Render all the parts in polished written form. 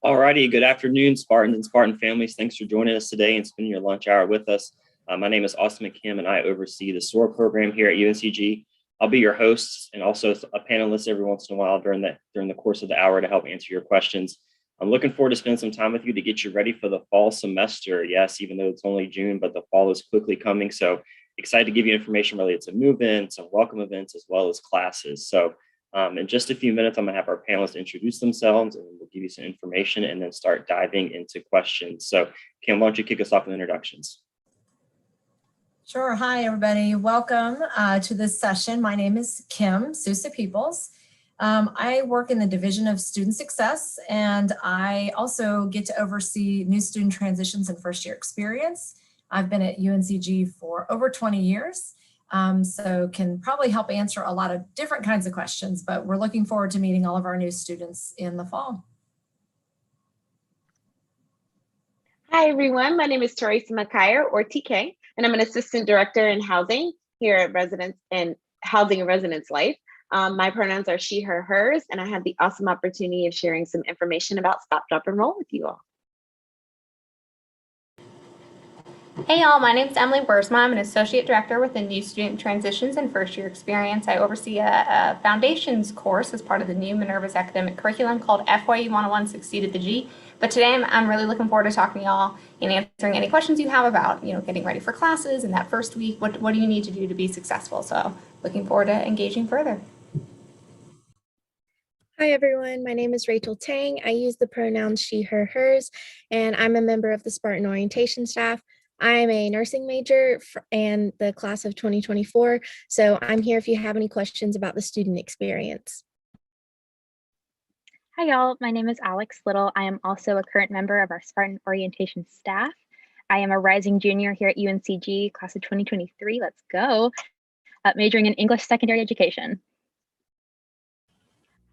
Alrighty, good afternoon, Spartans and Spartan families. Thanks for joining us today and spending your lunch hour with us. My name is Austin McKim, and I oversee the SOAR program here at UNCG. I'll be your host and also a panelist every once in a while during the course of the hour to help answer your questions. I'm looking forward to spending some time with you to get you ready for the fall semester. Yes, even though it's only June, but the fall is quickly coming. So excited to give you information related to move-in, some welcome events, as well as classes. So in just a few minutes, I'm going to have our panelists introduce themselves and we'll give you some information and then start diving into questions. So Kim, why don't you kick us off with introductions? Sure. Hi, everybody. Welcome to this session. My name is Kim Sousa Peoples. I work in the Division of Student Success, and I also get to oversee new student transitions and first year experience. I've been at UNCG for over 20 years. So can probably help answer a lot of different kinds of questions, but we're looking forward to meeting all of our new students in the fall. Hi, everyone. My name is Teresa McKyer, or TK, and I'm an assistant director in housing here at Housing and Residence Life. My pronouns are she, her, hers, and I had the awesome opportunity of sharing some information about Stop, Drop, and Roll with you all. Hey y'all, my name is Emily Bursma. I'm an associate director with the New Student Transitions and First Year Experience. I oversee a foundations course as part of the new Minerva's academic curriculum called FYE 101 Succeed at the G. But today I'm really looking forward to talking to y'all and answering any questions you have about, getting ready for classes in that first week. What do you need to do to be successful? So looking forward to engaging further. Hi everyone, my name is Rachel Tang. I use the pronouns she, her, hers, and I'm a member of the Spartan orientation staff. I'm a nursing major and the class of 2024, so I'm here if you have any questions about the student experience. Hi y'all, my name is Alex Little. I am also a current member of our Spartan orientation staff. I am a rising junior here at UNCG, class of 2023, let's go, majoring in English secondary education.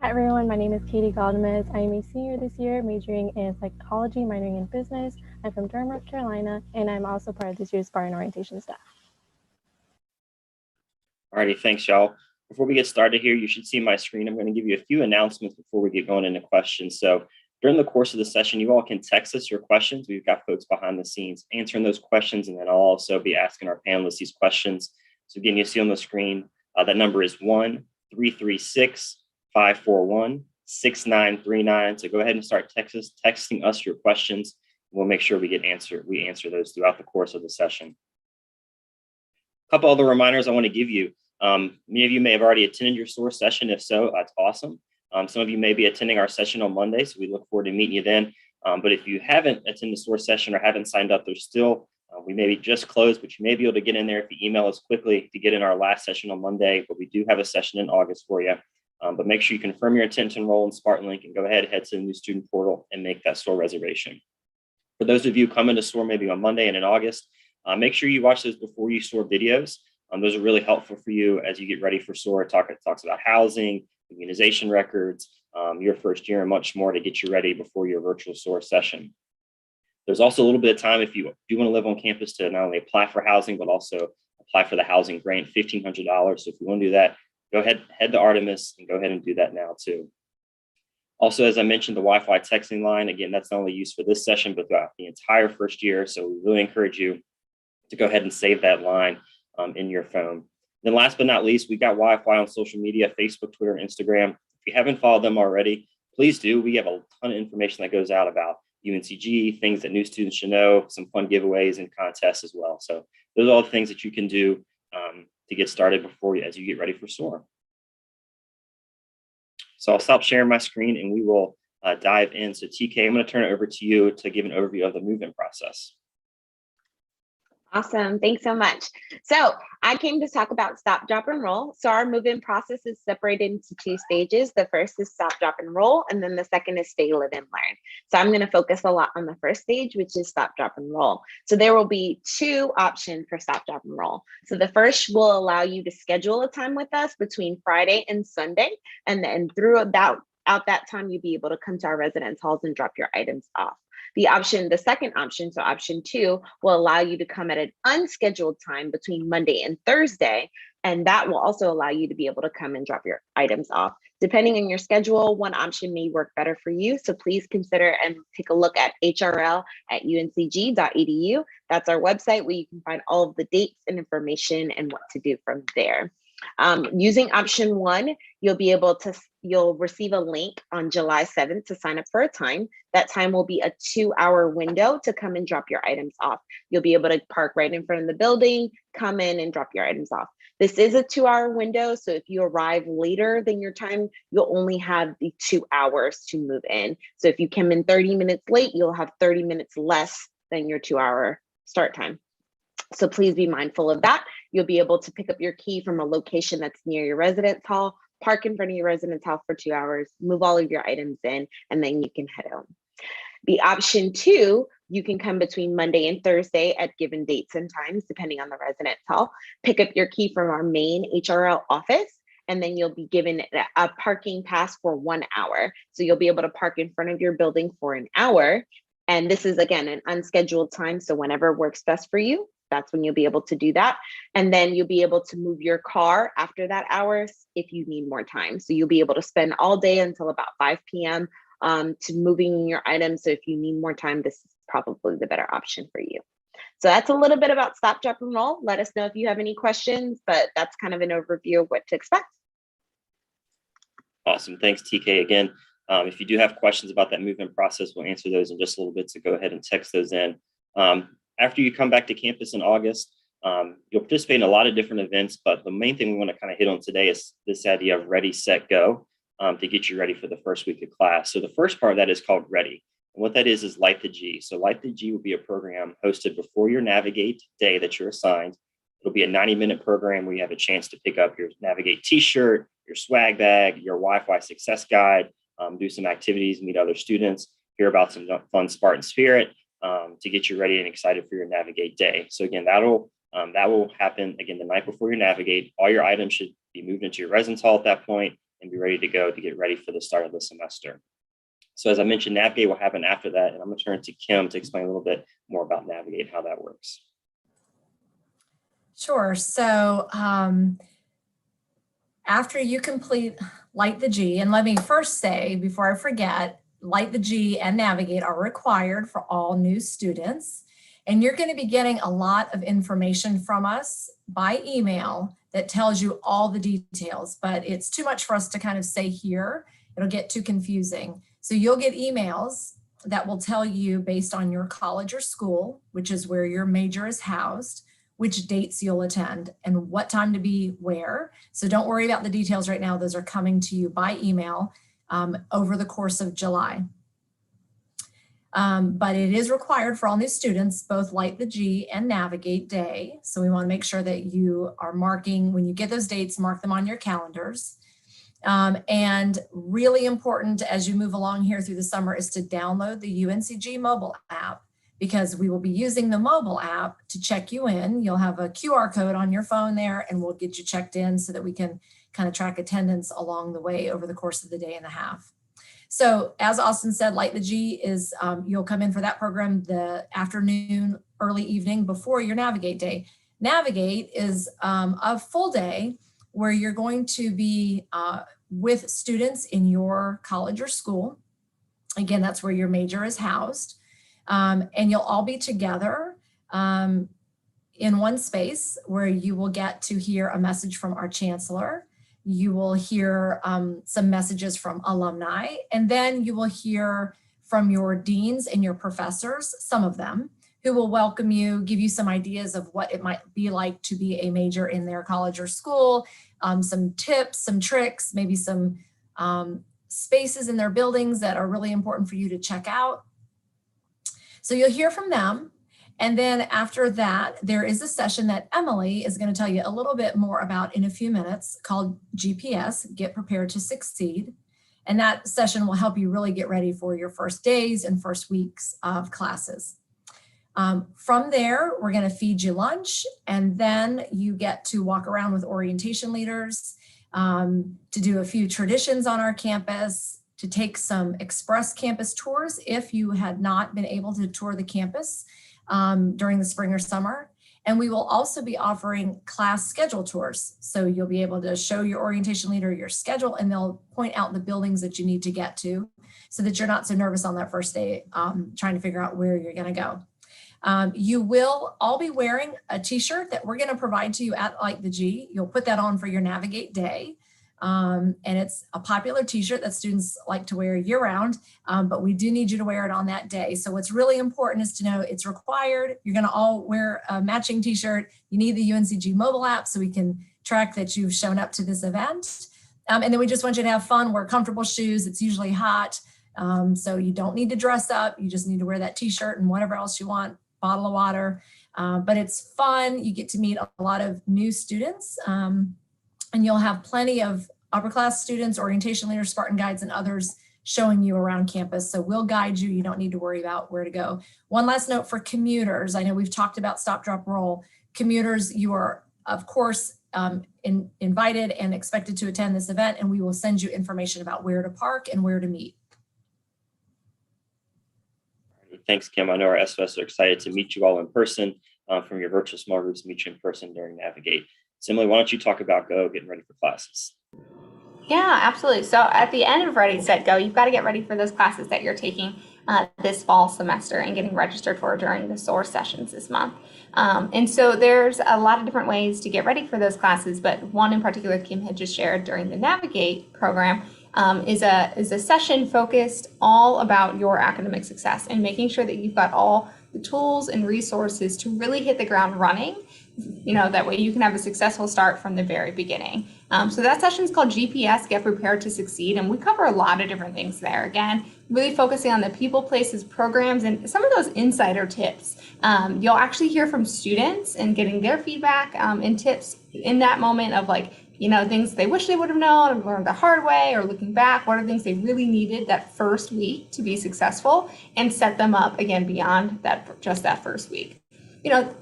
Hi everyone, my name is Katie Galdamez. I am a senior this year, majoring in psychology, minoring in business. I'm from Durham, North Carolina, and I'm also part of this year's Spartan orientation staff. Alrighty, thanks y'all. Before we get started here, you should see my screen. I'm going to give you a few announcements before we get going into questions. So during the course of the session, you all can text us your questions. We've got folks behind the scenes answering those questions, and then I'll also be asking our panelists these questions. So again, you see on the screen, that number is 1-336-541-6939. So go ahead and start texting us your questions. We'll make sure we answer those throughout the course of the session. A couple other reminders I want to give you. Many of you may have already attended your SOAR session. If so, that's awesome. Some of you may be attending our session on Monday, so we look forward to meeting you then. But if you haven't attended the SOAR session or haven't signed up, there's still, we may be just closed, but you may be able to get in there if you email us quickly to get in our last session on Monday. But we do have a session in August for you. But make sure you confirm your intent to enroll in Spartan Link and go ahead, head to the new student portal and make that SOAR reservation. For those of you coming to SOAR maybe on Monday and in August, make sure you watch those before you SOAR videos. Those are really helpful for you as you get ready for SOAR. It talks about housing, immunization records, your first year, and much more to get you ready before your virtual SOAR session. There's also a little bit of time if you do want to live on campus to not only apply for housing, but also apply for the housing grant, $1,500. So if you want to do that, go ahead, head to Artemis and go ahead and do that now too. Also, as I mentioned, the Wi-Fi texting line, again, that's not only used for this session, but throughout the entire first year. So we really encourage you to go ahead and save that line in your phone. Then last but not least, we've got Wi-Fi on social media, Facebook, Twitter, and Instagram. If you haven't followed them already, please do. We have a ton of information that goes out about UNCG, things that new students should know, some fun giveaways and contests as well. So those are all the things that you can do to get started as you get ready for SOAR. So I'll stop sharing my screen and we will dive in. So TK, I'm going to turn it over to you to give an overview of the move-in process. Awesome. Thanks so much. So I came to talk about Stop, Drop, and Roll. So our move-in process is separated into two stages. The first is Stop, Drop, and Roll, and then the second is Stay, Live, and Learn. So I'm going to focus a lot on the first stage, which is Stop, Drop, and Roll. So there will be two options for Stop, Drop, and Roll. So the first will allow you to schedule a time with us between Friday and Sunday, and then throughout that time, you'll be able to come to our residence halls and drop your items off. The second option, so option 2, will allow you to come at an unscheduled time between Monday and Thursday And that will also allow you to be able to come and drop your items off. Depending on your schedule, one option may work better for you. So please consider and take a look at hrl@uncg.edu. That's our website where you can find all of the dates and information and what to do from there. Using option 1, you'll receive a link on July 7th to sign up for a time. That time will be a 2-hour window to come and drop your items off. You'll be able to park right in front of the building, come in and drop your items off. This is a 2-hour window, so if you arrive later than your time, you'll only have the 2 hours to move in. So if you come in 30 minutes late, you'll have 30 minutes less than your 2-hour start time. So please be mindful of that. You'll be able to pick up your key from a location that's near your residence hall, park in front of your residence hall for 2 hours, move all of your items in, and then you can head home. The option 2, you can come between Monday and Thursday at given dates and times, depending on the residence hall, pick up your key from our main HRL office, and then you'll be given a parking pass for 1 hour. So you'll be able to park in front of your building for an hour. And this is, again, an unscheduled time. So whenever works best for you, that's when you'll be able to do that. And then you'll be able to move your car after that hour if you need more time. So you'll be able to spend all day until about 5 p.m. To moving your items. So if you need more time, this is probably the better option for you. So that's a little bit about Stop, Drop, and Roll. Let us know if you have any questions, but that's kind of an overview of what to expect. Awesome. Thanks, TK. Again, if you do have questions about that move-in process, we'll answer those in just a little bit, so go ahead and text those in. After you come back to campus in August, you'll participate in a lot of different events, but the main thing we want to kind of hit on today is this idea of ready, set, go, to get you ready for the first week of class. So the first part of that is called Ready. And what that is Light the G. So Light the G will be a program hosted before your Navigate day that you're assigned. It'll be a 90-minute program where you have a chance to pick up your Navigate t-shirt, your swag bag, your Wi-Fi success guide, do some activities, meet other students, hear about some fun Spartan spirit, to get you ready and excited for your Navigate day. So again, that will happen again the night before your Navigate. All your items should be moved into your residence hall at that point and be ready to go to get ready for the start of the semester. So as I mentioned, Navigate will happen after that, and I'm going to turn to Kim to explain a little bit more about Navigate, how that works. Sure. So after you complete Light the G, and let me first say, before I forget, Light the G and Navigate are required for all new students. And you're going to be getting a lot of information from us by email that tells you all the details, but it's too much for us to kind of say here. It'll get too confusing. So you'll get emails that will tell you, based on your college or school, which is where your major is housed, which dates you'll attend and what time to be where. So don't worry about the details right now. Those are coming to you by email over the course of July. But it is required for all new students, both Light the G and Navigate Day. So we want to make sure that you are marking, when you get those dates, mark them on your calendars. And really important as you move along here through the summer is to download the UNCG mobile app, because we will be using the mobile app to check you in. You'll have a QR code on your phone there, and we'll get you checked in so that we can kind of track attendance along the way over the course of the day and a half. So as Austin said, Light the G is, you'll come in for that program the afternoon, early evening before your Navigate Day. Navigate is a full day where you're going to be with students in your college or school. Again, that's where your major is housed. And you'll all be together in one space where you will get to hear a message from our chancellor. You will hear some messages from alumni, and then you will hear from your deans and your professors, some of them, who will welcome you, give you some ideas of what it might be like to be a major in their college or school, some tips, some tricks, maybe some spaces in their buildings that are really important for you to check out. So you'll hear from them. And then after that, there is a session that Emily is going to tell you a little bit more about in a few minutes called GPS, Get Prepared to Succeed. And that session will help you really get ready for your first days and first weeks of classes. From there, we're going to feed you lunch, and then you get to walk around with orientation leaders, to do a few traditions on our campus, to take some express campus tours if you had not been able to tour the campus during the spring or summer. And we will also be offering class schedule tours. So you'll be able to show your orientation leader your schedule, and they'll point out the buildings that you need to get to so that you're not so nervous on that first day trying to figure out where you're going to go. You will all be wearing a t-shirt that we're going to provide to you at Like the G. You'll put that on for your Navigate Day. And it's a popular t-shirt that students like to wear year round, but we do need you to wear it on that day. So what's really important is to know it's required. You're going to all wear a matching t-shirt. You need the UNCG mobile app so we can track that you've shown up to this event. And then we just want you to have fun, wear comfortable shoes. It's usually hot. So you don't need to dress up. You just need to wear that t-shirt and whatever else you want, bottle of water. But it's fun. You get to meet a lot of new students. And you'll have plenty of upper class students, orientation leaders, Spartan guides, and others showing you around campus. So we'll guide you. You don't need to worry about where to go. One last note for commuters. I know we've talked about stop, drop, roll. Commuters, you are, of course, invited and expected to attend this event, and we will send you information about where to park and where to meet. Thanks, Kim. I know our SOS are excited to meet you all in person from your virtual small groups, meet you in person during Navigate. Emily, why don't you talk about getting ready for classes? Yeah, absolutely. So at the end of Ready, Set, Go, you've got to get ready for those classes that you're taking this fall semester and getting registered for during the SOAR sessions this month. And so there's a lot of different ways to get ready for those classes, but one in particular Kim had just shared during the Navigate program is a session focused all about your academic success and making sure that you've got all the tools and resources to really hit the ground running. That way you can have a successful start from the very beginning. So that session is called GPS, Get Prepared to Succeed. And we cover a lot of different things there. Again, really focusing on the people, places, programs, and some of those insider tips. You'll actually hear from students and getting their feedback and tips in that moment of things they wish they would have known or learned the hard way, or looking back, what are things they really needed that first week to be successful and set them up again beyond just that first week.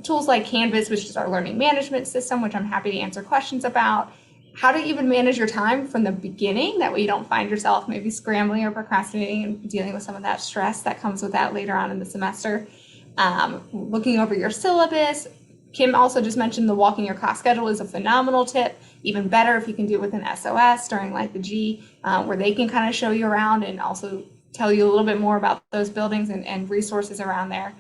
Tools like Canvas, which is our learning management system, which I'm happy to answer questions about. How to even manage your time from the beginning. That way you don't find yourself maybe scrambling or procrastinating and dealing with some of that stress that comes with that later on in the semester. Looking over your syllabus. Kim also just mentioned the walking your class schedule is a phenomenal tip. Even better if you can do it with an SOS during Like the G, where they can kind of show you around and also tell you a little bit more about those buildings and resources around there.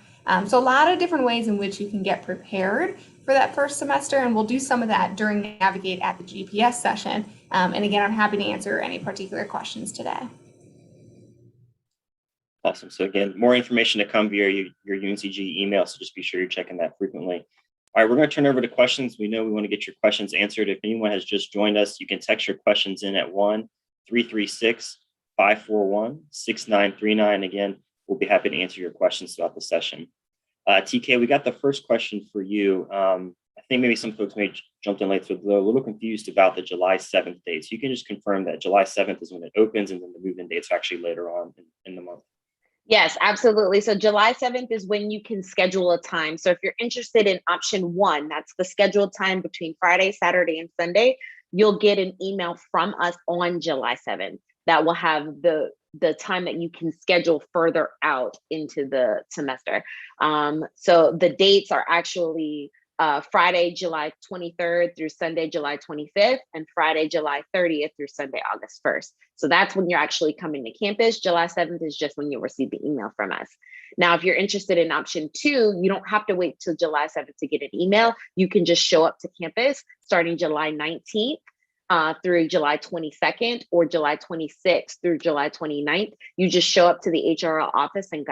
So a lot of different ways in which you can get prepared for that first semester, and we'll do some of that during Navigate at the GPS session. And again, I'm happy to answer any particular questions today. Awesome. So again, more information to come via your UNCG email, so just be sure you're checking that frequently. All right, we're going to turn over to questions. We know we want to get your questions answered. If anyone has just joined us, you can text your questions in at 1-336-541-6939. Again, we'll be happy to answer your questions throughout the session. TK, we got the first question for you. I think maybe some folks may jumped in late, so they're a little confused about the July 7th date. So you can just confirm that July 7th is when it opens, and then the move-in dates are actually later on in the month. Yes, absolutely. So July 7th is when you can schedule a time. So if you're interested in option 1, that's the scheduled time between Friday, Saturday, and Sunday, you'll get an email from us on July 7th that will have the time that you can schedule further out into the semester. So the dates are actually Friday, July 23rd through Sunday, July 25th, and Friday, July 30th through Sunday, August 1st. So that's when you're actually coming to campus. July 7th is just when you'll receive the email from us. Now, if you're interested in option 2, you don't have to wait till July 7th to get an email. You can just show up to campus starting July 19th. Through July 22nd or July 26th through July 29th. You just show up to the HRL office and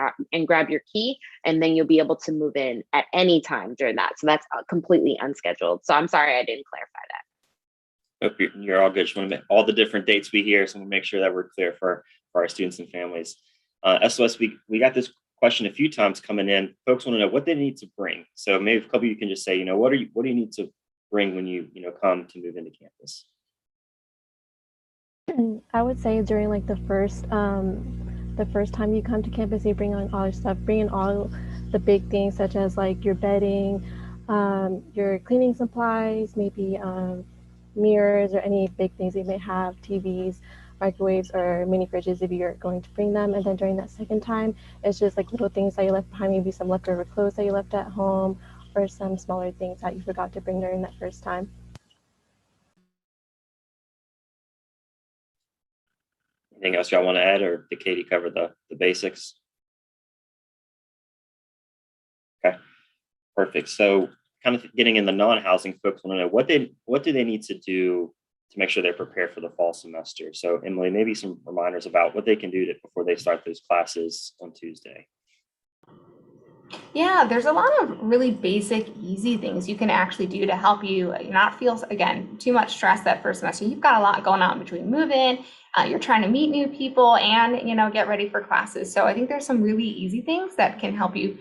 grab your key, and then you'll be able to move in at any time during that. So that's completely unscheduled. So I'm sorry I didn't clarify that. Hope you're all good. Just want to make all the different dates we hear, so we'll make sure that we're clear for our students and families. SOS, we got this question a few times coming in. Folks want to know what they need to bring. So maybe a couple of you can just say, what do you need to bring when you come to move into campus? I would say during the first time you come to campus, you bring on all your stuff, bring in all the big things such as your bedding, your cleaning supplies, maybe mirrors or any big things you may have, TVs, microwaves, or mini fridges if you're going to bring them. And then during that second time, it's just little things that you left behind, maybe some leftover clothes that you left at home, or some smaller things that you forgot to bring during that first time. Anything else y'all want to add, or did Katie cover the basics? Okay, perfect. So kind of getting in the non-housing, folks want to know what do they need to do to make sure they're prepared for the fall semester. So Emily, maybe some reminders about what they can do before they start those classes on Tuesday. Yeah, there's a lot of really basic, easy things you can actually do to help you not feel, again, too much stress that first semester. You've got a lot going on between move-in, you're trying to meet new people and, get ready for classes. So I think there's some really easy things that can help you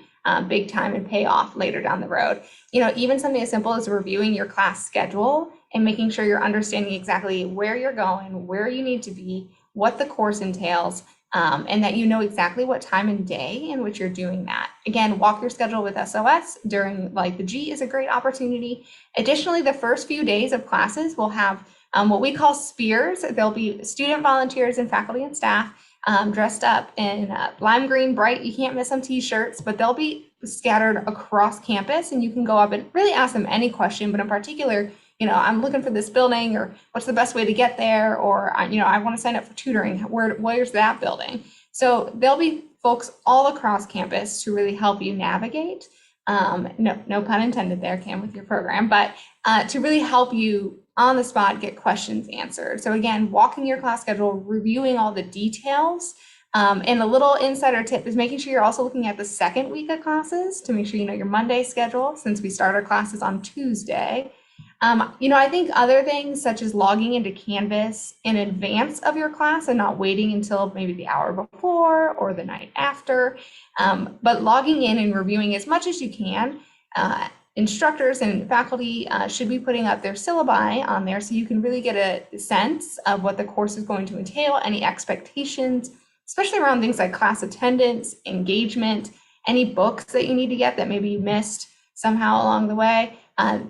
big time and pay off later down the road. Even something as simple as reviewing your class schedule and making sure you're understanding exactly where you're going, where you need to be, what the course entails, and that you know exactly what time and day in which you're doing that. Again, walk your schedule with SOS during the G is a great opportunity. Additionally, the first few days of classes will have what we call spears. There'll be student volunteers and faculty and staff dressed up in lime green, bright, you can't miss them t-shirts, but they'll be scattered across campus and you can go up and really ask them any question, but in particular, I'm looking for this building, or what's the best way to get there, or I want to sign up for tutoring. Where's that building? So there'll be folks all across campus to really help you navigate. No pun intended there, Cam, with your program, but to really help you on the spot get questions answered. So again, walking your class schedule, reviewing all the details. And a little insider tip is making sure you're also looking at the second week of classes to make sure you know your Monday schedule, since we start our classes on Tuesday. I think other things such as logging into Canvas in advance of your class and not waiting until maybe the hour before or the night after, but logging in and reviewing as much as you can. Instructors and faculty should be putting up their syllabi on there so you can really get a sense of what the course is going to entail, any expectations, especially around things like class attendance, engagement, any books that you need to get that maybe you missed somehow along the way.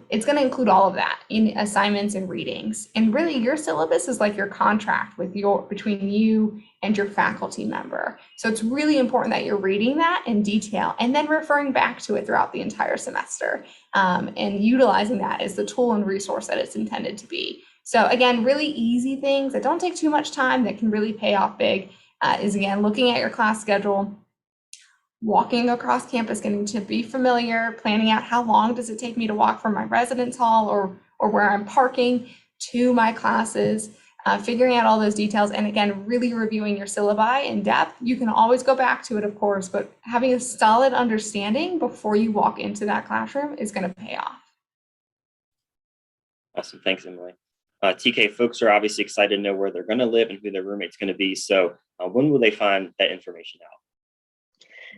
It's going to include all of that in assignments and readings. And really your syllabus is like your contract between you and your faculty member. So it's really important that you're reading that in detail and then referring back to it throughout the entire semester and utilizing that as the tool and resource that it's intended to be. So again, really easy things that don't take too much time that can really pay off big is again, looking at your class schedule, walking across campus, getting to be familiar, planning out how long does it take me to walk from my residence hall or where I'm parking to my classes, figuring out all those details. And again, really reviewing your syllabi in depth. You can always go back to it, of course, but having a solid understanding before you walk into that classroom is going to pay off. Awesome. Thanks, Emily. TK, folks are obviously excited to know where they're going to live and who their roommate's going to be. So when will they find that information out?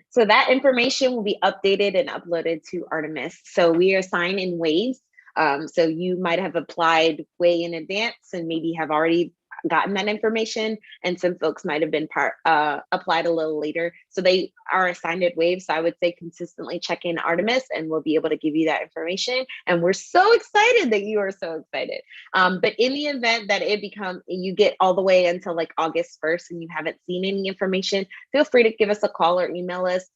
So that information will be updated and uploaded to Artemis. So we assign in waves. So you might have applied way in advance and maybe have already gotten that information. And some folks might have been applied a little later. So they are assigned at waves. So I would say consistently check in Artemis and we'll be able to give you that information. And we're so excited that you are so excited. But in the event that you get all the way until like August 1st and you haven't seen any information, feel free to give us a call or email us.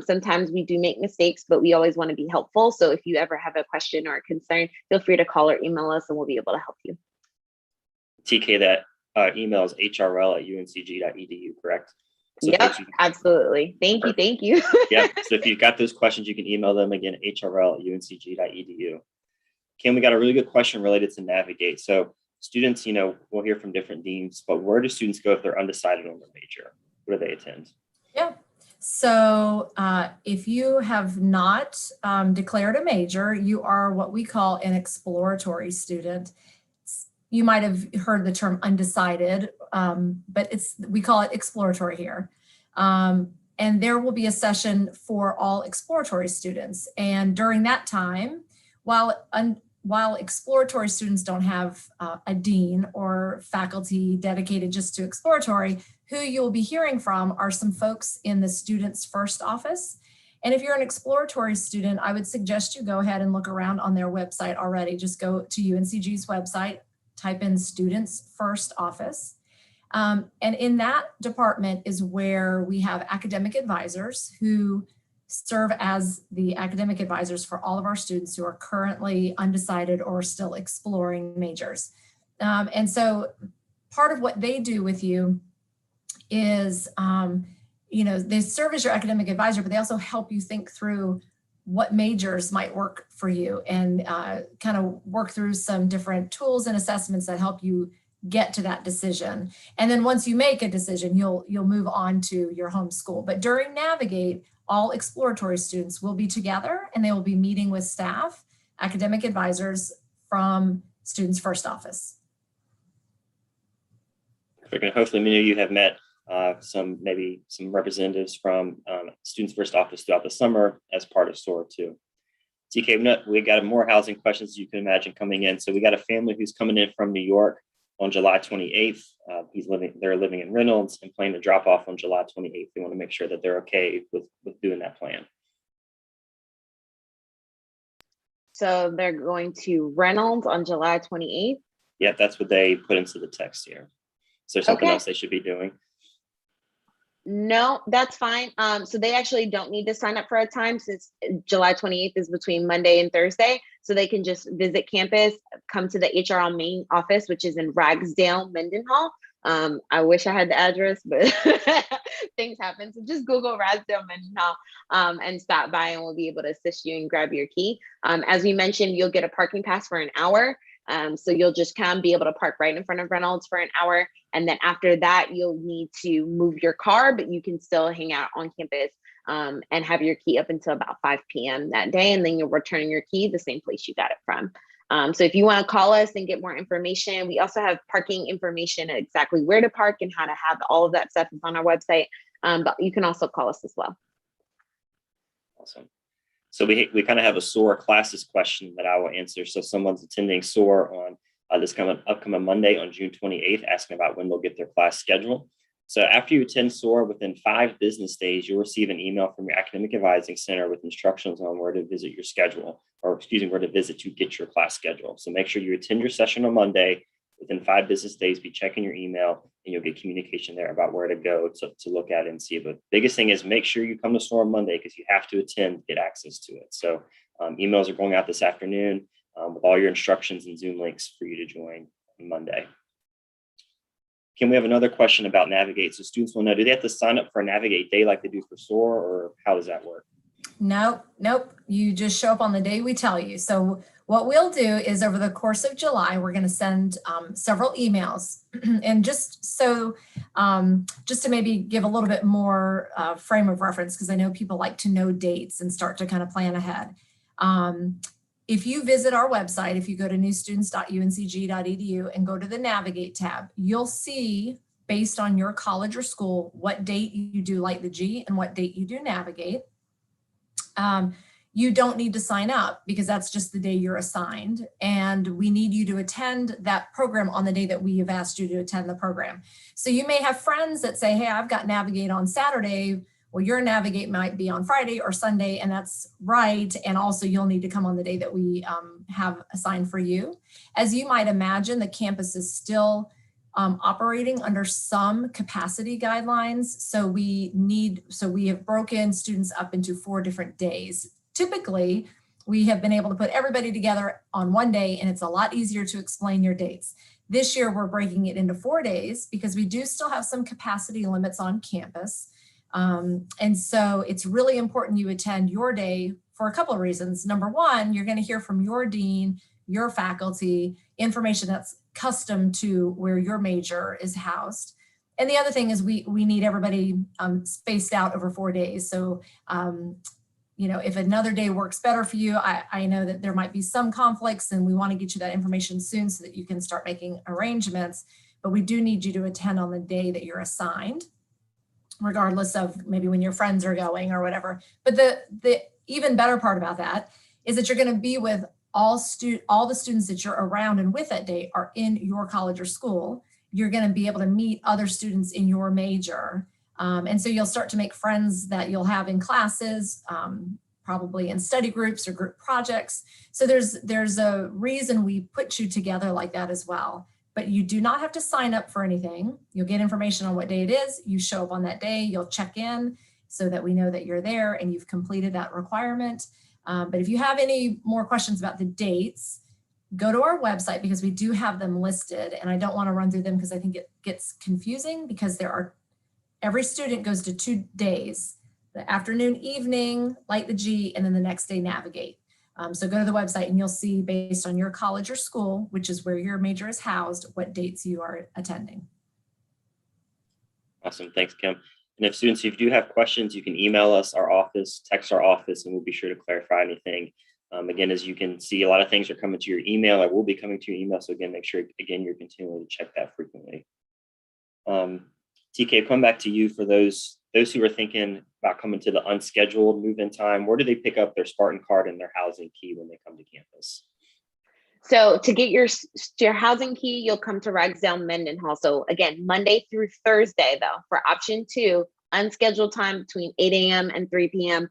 Sometimes we do make mistakes, but we always want to be helpful. So if you ever have a question or a concern, feel free to call or email us and we'll be able to help you. TK, that email is hrl@uncg.edu, correct? So yep, absolutely. Thank you. Yep. So if you've got those questions, you can email them again, hrl@uncg.edu. Kim, we got a really good question related to Navigate. So students, we'll hear from different deans, but where do students go if they're undecided on their major? Where do they attend? Yeah. So if you have not declared a major, you are what we call an exploratory student. You might have heard the term undecided, but we call it exploratory here. And there will be a session for all exploratory students. And during that time, while exploratory students don't have a dean or faculty dedicated just to exploratory, who you'll be hearing from are some folks in the Students First office. And if you're an exploratory student, I would suggest you go ahead and look around on their website already. Just go to UNCG's website, type in Students First office. And in that department is where we have academic advisors who serve as the academic advisors for all of our students who are currently undecided or still exploring majors. And so part of what they do with you is, they serve as your academic advisor, but they also help you think through what majors might work for you and kind of work through some different tools and assessments that help you get to that decision. And then once you make a decision, you'll move on to your home school. But during Navigate, all exploratory students will be together and they will be meeting with staff, academic advisors from Students First Office. Perfect. Hopefully many of you have met maybe some representatives from Students First Office throughout the summer as part of SOAR too. TK, we got more housing questions you can imagine coming in. So we got a family who's coming in from New York on July 28th. They're living in Reynolds and planning to drop off on July 28th. They want to make sure that they're okay with doing that plan. So they're going to Reynolds on July 28th? Yeah, that's what they put into the text here. So there's something else they should be doing? No, that's fine. So they actually don't need to sign up for a time since July 28th is between Monday and Thursday. So they can just visit campus, come to the HRL main office, which is in Ragsdale, Mendenhall. I wish I had the address, but things happen. So just Google Ragsdale, Mendenhall, and stop by and we'll be able to assist you and grab your key. As we mentioned, you'll get a parking pass for an hour. So you'll just be able to park right in front of Reynolds for an hour. And then after that, you'll need to move your car, but you can still hang out on campus and have your key up until about 5 p.m. that day. And then you'll return your key the same place you got it from. So if you want to call us and get more information, we also have parking information, exactly where to park and how to have all of that stuff is on our website. But you can also call us as well. Awesome. So we kind of have a SOAR classes question that I will answer. So someone's attending SOAR on this upcoming Monday on June 28th, asking about when they'll get their class schedule. So after you attend SOAR, within 5 business days, you'll receive an email from your academic advising center with instructions on where to visit your schedule, or where to visit to get your class schedule. So make sure you attend your session on Monday. Within 5 business days, be checking your email and you'll get communication there about where to go to look at it and see it. But the biggest thing is make sure you come to SOAR on Monday because you have to attend to get access to it. So emails are going out this afternoon with all your instructions and Zoom links for you to join on Monday. Can we have another question about Navigate? So students will know, do they have to sign up for a Navigate day like they do for SOAR, or how does that work? Nope. You just show up on the day we tell you. So what we'll do is over the course of July, we're going to send several emails. And just to maybe give a little bit more frame of reference, because I know people like to know dates and start to kind of plan ahead. If you visit our website, if you go to newstudents.uncg.edu and go to the Navigate tab, you'll see, based on your college or school, what date you do Light the G and what date you do Navigate. You don't need to sign up because that's just the day you're assigned. And we need you to attend that program on the day that we have asked you to attend the program. So you may have friends that say, hey, I've got Navigate on Saturday. Well, your Navigate might be on Friday or Sunday, and that's right. And also you'll need to come on the day that we have assigned for you. As you might imagine, the campus is still operating under some capacity guidelines. So we have broken students up into 4 different days. Typically, we have been able to put everybody together on one day, and it's a lot easier to explain your dates. This year, we're breaking it into 4 days because we do still have some capacity limits on campus. And so it's really important you attend your day for a couple of reasons. Number one, you're going to hear from your dean, your faculty, information that's custom to where your major is housed. And the other thing is we need everybody spaced out over 4 days. So, if another day works better for you, I know that there might be some conflicts and we want to get you that information soon so that you can start making arrangements, but we do need you to attend on the day that you're assigned, regardless of maybe when your friends are going or whatever. But the even better part about that is that you're going to be with all the students that you're around and with that day are in your college or school. You're going to be able to meet other students in your major. And so you'll start to make friends that you'll have in classes, probably in study groups or group projects. So there's a reason we put you together like that as well. But you do not have to sign up for anything. You'll get information on what day it is. You show up on that day, you'll check in, so that we know that you're there and you've completed that requirement. But if you have any more questions about the dates, go to our website because we do have them listed, and I don't want to run through them because I think it gets confusing because every student goes to 2 days, the afternoon, evening, light the G, and then the next day navigate. So go to the website and you'll see based on your college or school, which is where your major is housed, what dates you are attending. Awesome, thanks, Kim. And if students, if you do have questions, you can email us, our office, text our office, and we'll be sure to clarify anything. Again, as you can see, a lot of things are coming to your email or will be coming to your email. So again, make sure, again, you're continuing to check that frequently. TK, come back to you for those who are thinking about coming to the unscheduled move-in time. Where do they pick up their Spartan card and their housing key when they come to campus? So to get your housing key, you'll come to Ragsdale Mendenhall. So again, Monday through Thursday, though, for option 2, unscheduled time between 8 a.m. and 3 p.m.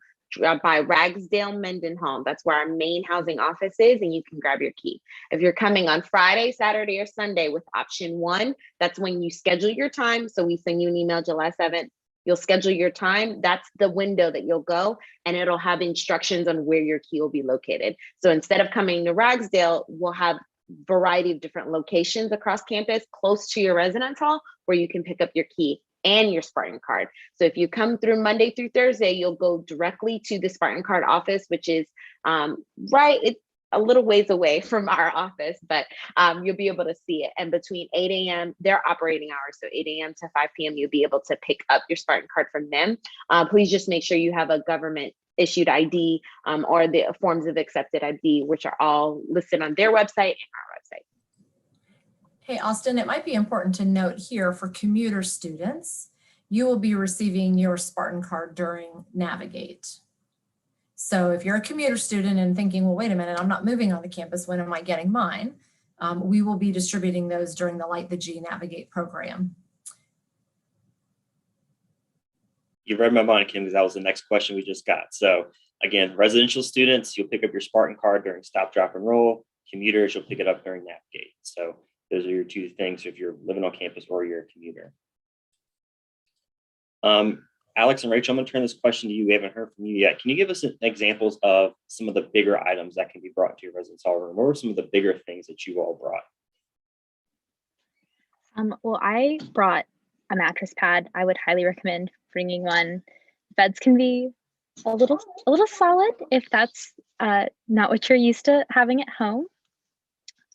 by Ragsdale Mendenhall. That's where our main housing office is, and you can grab your key. If you're coming on Friday, Saturday, or Sunday with option 1, that's when you schedule your time. So we send you an email July 7th. You'll schedule your time. That's the window that you'll go, and it'll have instructions on where your key will be located. So instead of coming to Ragsdale, we'll have a variety of different locations across campus close to your residence hall where you can pick up your key and your Spartan card. So if you come through Monday through Thursday, you'll go directly to the Spartan card office, which is it's a little ways away from our office, but you'll be able to see it. And between 8 a.m., their operating hours, so 8 a.m. to 5 p.m., you'll be able to pick up your Spartan card from them. Please just make sure you have a government issued ID or the forms of accepted ID, which are all listed on their website and our website. Hey, Austin, it might be important to note here for commuter students, you will be receiving your Spartan card during Navigate. So if you're a commuter student and thinking, well, wait a minute, I'm not moving on the campus, when am I getting mine? We will be distributing those during the Light the G Navigate program. You read my mind, Kim, because that was the next question we just got. So again, residential students, you'll pick up your Spartan card during Stop, Drop, and Roll. Commuters, you'll pick it up during Navigate. So those are your 2 things if you're living on campus or you're a commuter. Alex and Rachel, I'm going to turn this question to you. We haven't heard from you yet. Can you give us examples of some of the bigger items that can be brought to your residence hall room? What were some of the bigger things that you all brought? Well, I brought a mattress pad. I would highly recommend bringing one. Beds can be a little solid if that's not what you're used to having at home.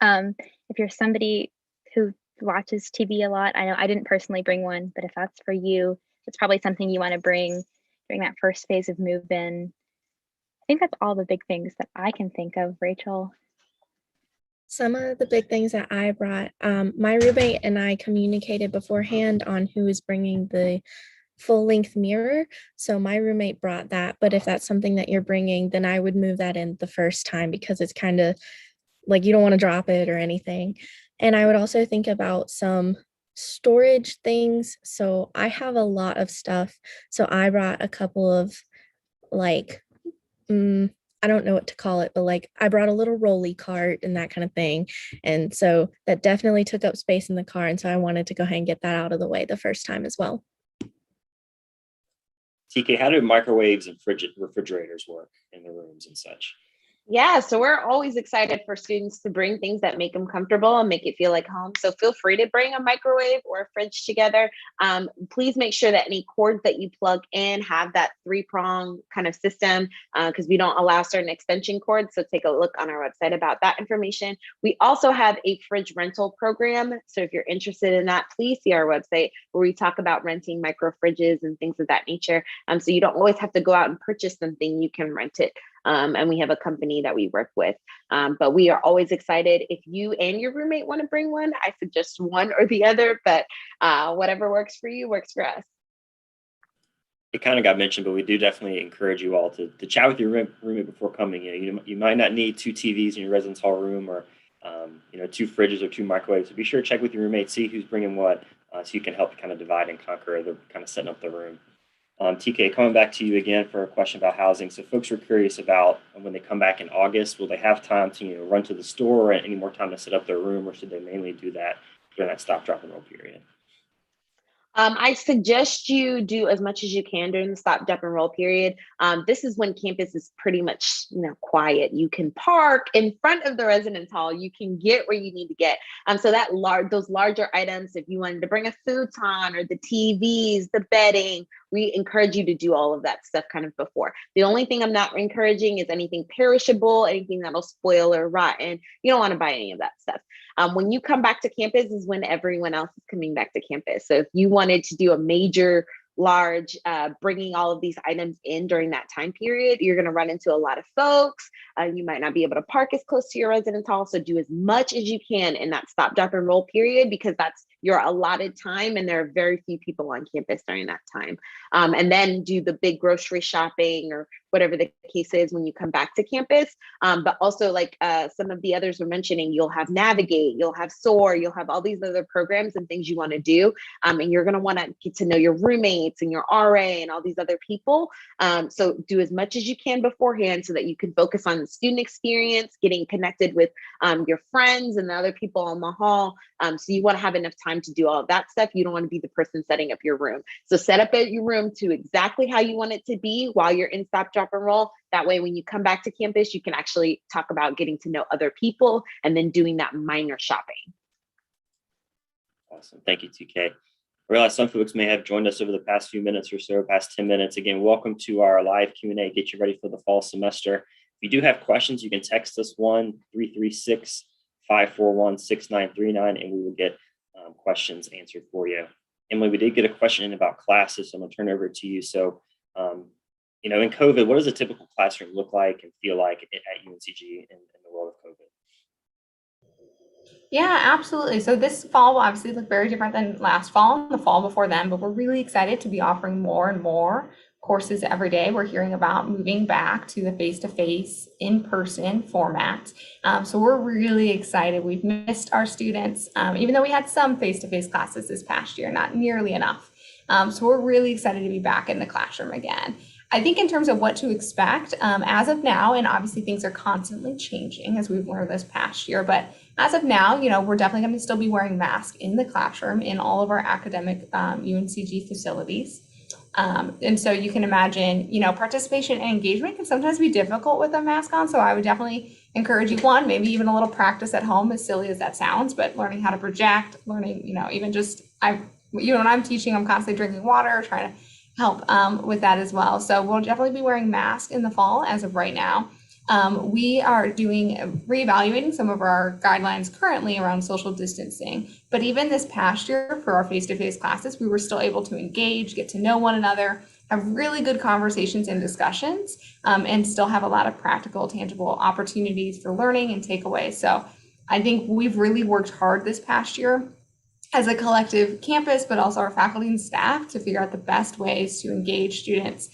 If you're somebody who watches TV a lot, I know I didn't personally bring one, but if that's for you, it's probably something you want to bring during that first phase of move-in. I think that's all the big things that I can think of, Rachel. Some of the big things that I brought, my roommate and I communicated beforehand on who is bringing the full-length mirror. So my roommate brought that, but if that's something that you're bringing, then I would move that in the first time because it's kind of like you don't want to drop it or anything. And I would also think about some storage things. So I have a lot of stuff. So I brought a couple of like, I don't know what to call it, but like I brought a little rolly cart and that kind of thing. And so that definitely took up space in the car. And so I wanted to go ahead and get that out of the way the first time as well. TK, how do microwaves and refrigerators work in the rooms and such? Yeah, so we're always excited for students to bring things that make them comfortable and make it feel like home. So feel free to bring a microwave or a fridge together. Please make sure that any cords that you plug in have that 3-prong kind of system because we don't allow certain extension cords. So take a look on our website about that information. We also have a fridge rental program. So if you're interested in that, please see our website where we talk about renting micro fridges and things of that nature. So you don't always have to go out and purchase something, you can rent it. And we have a company that we work with. But we are always excited. If you and your roommate want to bring one, I suggest one or the other, but whatever works for you works for us. It kind of got mentioned, but we do definitely encourage you all to chat with your roommate before coming. You might not need 2 TVs in your residence hall room or 2 fridges or 2 microwaves. So be sure to check with your roommate, see who's bringing what, so you can help kind of divide and conquer the kind of setting up the room. TK, coming back to you again for a question about housing. So folks are curious about when they come back in August, will they have time to run to the store or any more time to set up their room, or should they mainly do that during that Stop, Drop, and Roll period? I suggest you do as much as you can during the stop, drop, and roll period. This is when campus is pretty much, quiet. You can park in front of the residence hall. You can get where you need to get. So those larger items, if you wanted to bring a futon or the TVs, the bedding, we encourage you to do all of that stuff kind of before. The only thing I'm not encouraging is anything perishable, anything that'll spoil or rotten. You don't want to buy any of that stuff. When you come back to campus is when everyone else is coming back to campus. So if you wanted to do a major, large, bringing all of these items in during that time period, you're going to run into a lot of folks. You might not be able to park as close to your residence hall. So do as much as you can in that stop, drop, and roll period, because that's your allotted time. And there are very few people on campus during that time. And then do the big grocery shopping or whatever the case is when you come back to campus. But also, like some of the others were mentioning, you'll have Navigate, you'll have SOAR, you'll have all these other programs and things you want to do. And you're going to want to get to know your roommates and your RA and all these other people. So do as much as you can beforehand so that you can focus on the student experience, getting connected with your friends and the other people on the hall. So you want to have enough time to do all of that stuff. You don't want to be the person setting up your room. So set up your room to exactly how you want it to be while you're in stop, drop, and roll. That way, when you come back to campus, you can actually talk about getting to know other people and then doing that minor shopping. Awesome. Thank you, TK. I realize some folks may have joined us over the past few minutes or so, past 10 minutes. Again, welcome to our live Q&A. Get you ready for the fall semester. If you do have questions, you can text us 1-336-541-6939, and we will get questions answered for you. Emily, we did get a question in about classes, so I'm going to turn it over to you. So, in COVID, what does a typical classroom look like and feel like at UNCG in the world of COVID? Yeah, absolutely. So this fall will obviously look very different than last fall and the fall before then, but we're really excited to be offering more and more courses every day. We're hearing about moving back to the face-to-face, in-person format. So we're really excited. We've missed our students, even though we had some face-to-face classes this past year, not nearly enough. So we're really excited to be back in the classroom again. I think in terms of what to expect, as of now, and obviously things are constantly changing as we've learned this past year, but as of now, we're definitely going to still be wearing masks in the classroom in all of our academic UNCG facilities. And so you can imagine, participation and engagement can sometimes be difficult with a mask on. So I would definitely encourage you, maybe even a little practice at home, as silly as that sounds, but learning how to project, learning, even just, when I'm teaching, I'm constantly drinking water, trying to help with that as well. So we'll definitely be wearing masks in the fall as of right now. We are reevaluating some of our guidelines currently around social distancing, but even this past year for our face-to-face classes, we were still able to engage, get to know one another, have really good conversations and discussions, and still have a lot of practical, tangible opportunities for learning and takeaways. So I think we've really worked hard this past year as a collective campus, but also our faculty and staff to figure out the best ways to engage students,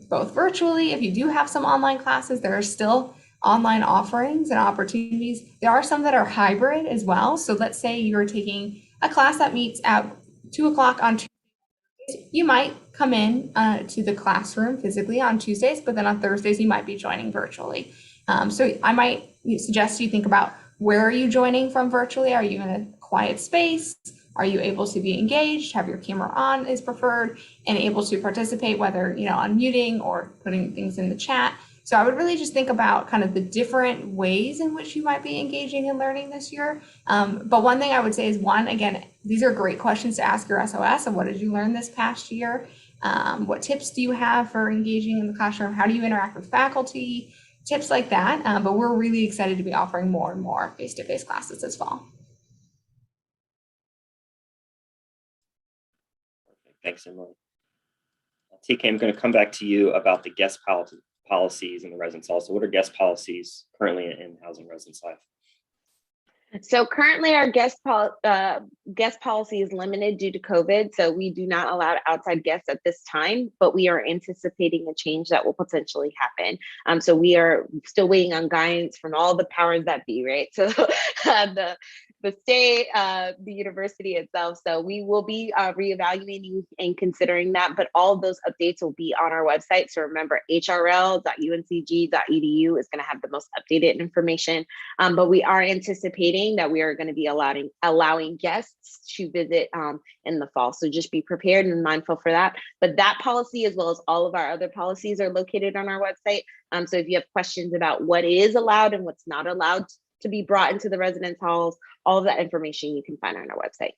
both virtually. If you do have some online classes, there are still online offerings and opportunities. There are some that are hybrid as well. So let's say you're taking a class that meets at 2:00 on Tuesdays. You might come in to the classroom physically on Tuesdays, but then on Thursdays, you might be joining virtually. So I might suggest you think about, where are you joining from virtually? Are you in a quiet space? Are you able to be engaged, have your camera on is preferred, and able to participate, whether unmuting or putting things in the chat? So I would really just think about kind of the different ways in which you might be engaging and learning this year. But one thing I would say is, again, these are great questions to ask your SOS. And what did you learn this past year? What tips do you have for engaging in the classroom? How do you interact with faculty? Tips like that. But we're really excited to be offering more and more face-to-face classes this fall. Thanks, Emily. TK, I'm going to come back to you about the guest policies in the residence hall. So what are guest policies currently in housing residence life? So currently our guest policy is limited due to COVID. So we do not allow outside guests at this time, but we are anticipating a change that will potentially happen. So we are still waiting on guidance from all the powers that be, right? So the state, the university itself. So we will be reevaluating and considering that, but all of those updates will be on our website. So remember, hrl.uncg.edu is going to have the most updated information, but we are anticipating exciting that we are going to be allowing guests to visit in the fall. So just be prepared and mindful for that. But that policy, as well as all of our other policies, are located on our website. So if you have questions about what is allowed and what's not allowed to be brought into the residence halls, all of that information you can find on our website.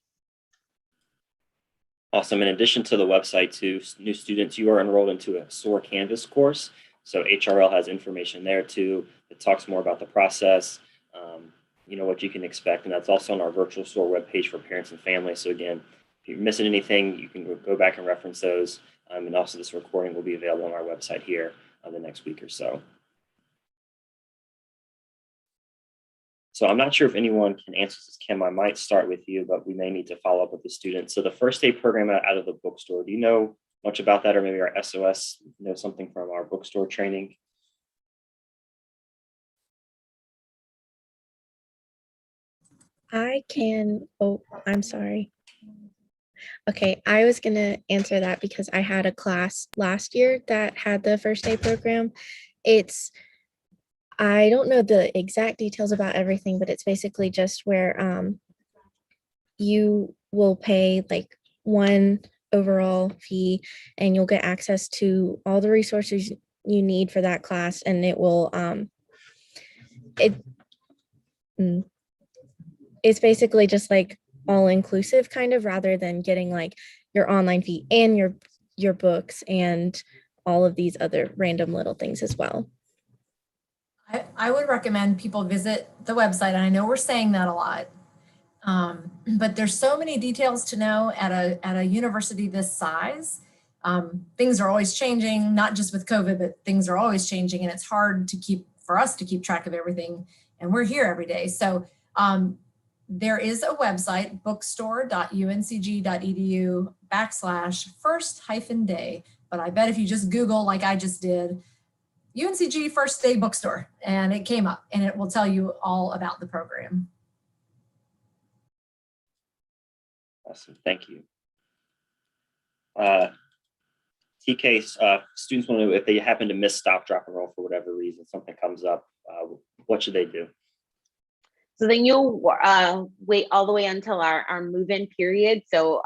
Awesome. In addition to the website, to new students, you are enrolled into a SOAR Canvas course. So HRL has information there too. It talks more about the process, what you can expect. And that's also on our virtual SOAR webpage for parents and families. So again, if you're missing anything, you can go back and reference those. And also this recording will be available on our website here the next week or so. So I'm not sure if anyone can answer this, Kim. I might start with you, but we may need to follow up with the students. So the first day program out of the bookstore, do you know much about that, or maybe our SOS know something from our bookstore training? I can, oh, I'm sorry. Okay, I was gonna answer that because I had a class last year that had the first day program. I don't know the exact details about everything, but it's basically just where you will pay like one overall fee and you'll get access to all the resources you need for that class, and it will it's basically just like all inclusive kind of, rather than getting like your online fee and your books and all of these other random little things as well. I would recommend people visit the website. And I know we're saying that a lot, but there's so many details to know at a university this size. Things are always changing, not just with COVID, but things are always changing, and it's hard for us to keep track of everything. And we're here every day. So there is a website, bookstore.uncg.edu/first-day. But I bet if you just Google, like I just did, UNCG First Day Bookstore, and it came up, and it will tell you all about the program. Awesome, thank you. TK, students want to know if they happen to miss stop, drop, and roll for whatever reason, something comes up, what should they do? So then you'll wait all the way until our move-in period. So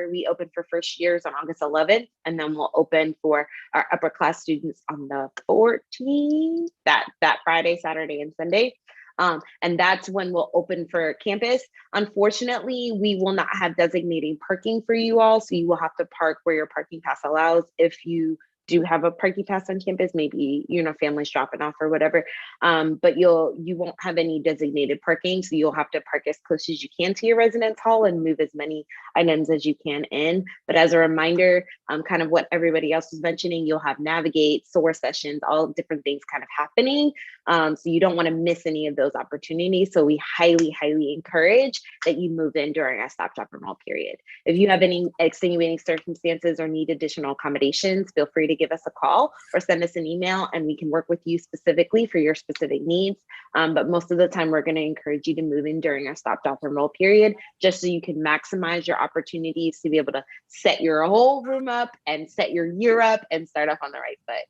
we open for first years on August 11th, and then we'll open for our upper class students on the 14th, that Friday, Saturday, and Sunday. And that's when we'll open for campus. Unfortunately, we will not have designated parking for you all, so you will have to park where your parking pass allows. If you do have a parking pass on campus, maybe families dropping off or whatever, but you won't have any designated parking, so you'll have to park as close as you can to your residence hall and move as many items as you can in. But as a reminder, kind of what everybody else was mentioning, you'll have Navigate, SOAR sessions, all different things kind of happening, so you don't want to miss any of those opportunities. So we highly encourage that you move in during our stop, drop, and roll period. If you have any extenuating circumstances or need additional accommodations, feel free to give us a call or send us an email, and we can work with you specifically for your specific needs. But most of the time, we're going to encourage you to move in during our stop, drop, and roll period, just so you can maximize your opportunities to be able to set your whole room up and set your year up and start off on the right foot.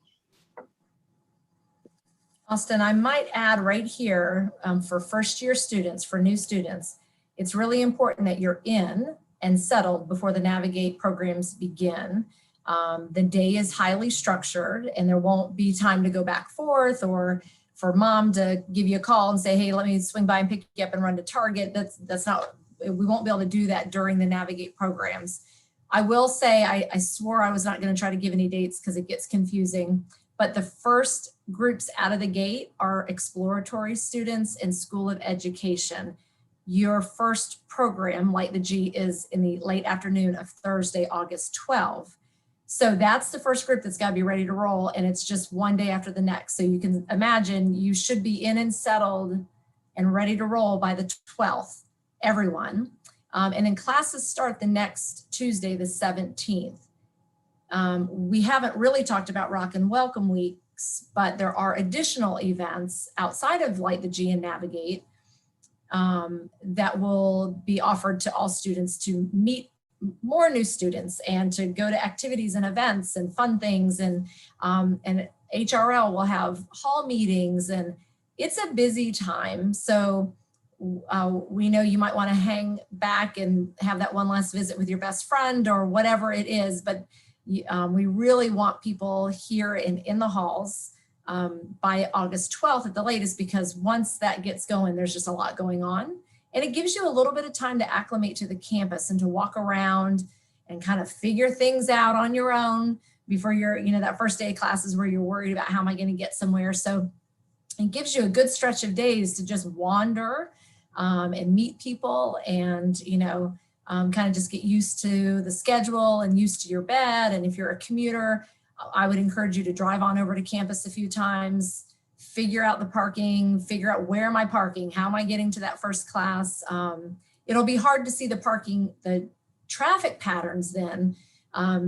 Austin, I might add right here, for first year students, for new students, it's really important that you're in and settled before the Navigate programs begin. The day is highly structured, and there won't be time to go back forth or for mom to give you a call and say, hey, let me swing by and pick you up and run to Target. That's not, we won't be able to do that during the Navigate programs. I will say, I swore I was not going to try to give any dates because it gets confusing, but the first groups out of the gate are exploratory students in School of Education. Your first program, Light the G, is in the late afternoon of Thursday, August 12th. So that's the first group that's got to be ready to roll, and it's just one day after the next. So you can imagine you should be in and settled and ready to roll by the 12th, everyone. And then classes start the next Tuesday, the 17th. We haven't really talked about Rock and Welcome Weeks, but there are additional events outside of Light the G and Navigate that will be offered to all students to meet more new students and to go to activities and events and fun things, and HRL will have hall meetings, and it's a busy time. So we know you might want to hang back and have that one last visit with your best friend or whatever it is, but we really want people here in the halls by August 12th at the latest, because once that gets going, there's just a lot going on. And it gives you a little bit of time to acclimate to the campus and to walk around and kind of figure things out on your own before you're, that first day of classes where you're worried about how am I going to get somewhere. So it gives you a good stretch of days to just wander and meet people and, kind of just get used to the schedule and used to your bed. And if you're a commuter, I would encourage you to drive on over to campus a few times, figure out the parking, figure out where am I parking, how am I getting to that first class. It'll be hard to see the traffic patterns then.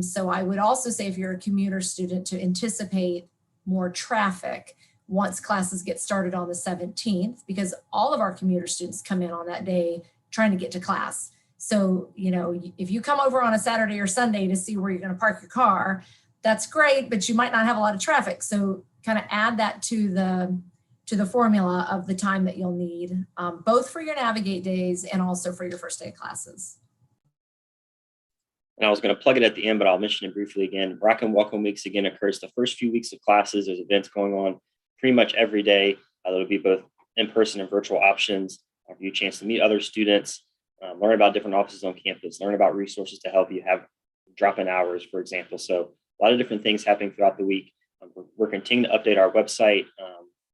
So I would also say if you're a commuter student to anticipate more traffic once classes get started on the 17th, because all of our commuter students come in on that day trying to get to class. So, if you come over on a Saturday or Sunday to see where you're going to park your car, that's great, but you might not have a lot of traffic. So kind of add that to the formula of the time that you'll need, both for your Navigate days and also for your first day of classes. And I was going to plug it at the end, but I'll mention it briefly again. Rock and Welcome Weeks again occurs the first few weeks of classes. There's events going on pretty much every day. There'll be both in-person and virtual options. I'll give you a chance to meet other students, learn about different offices on campus, learn about resources to help you have drop-in hours, for example. So a lot of different things happening throughout the week. We're continuing to update our website